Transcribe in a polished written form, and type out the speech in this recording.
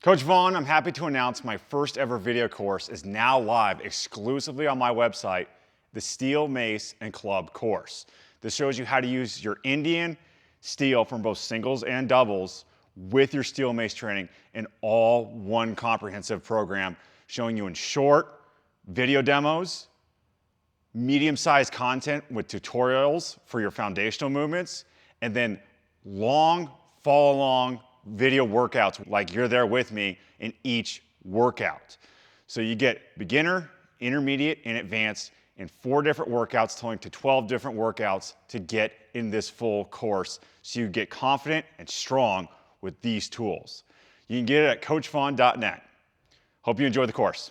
Coach Vaughn, I'm happy to announce my first ever video course is now live exclusively on my website, the Steel, Mace, and Club Course. This shows you how to use your Indian steel from both singles and doubles with your steel mace training in all one comprehensive program, showing you in short video demos, medium-sized content with tutorials for your foundational movements, and then long follow-along video workouts like you're there with me in each workout. So you get beginner, intermediate, and advanced in 4 different workouts, totaling to 12 different workouts to get in this full course so you get confident and strong with these tools. You can get it at coachvaughn.net. Hope you enjoy the course.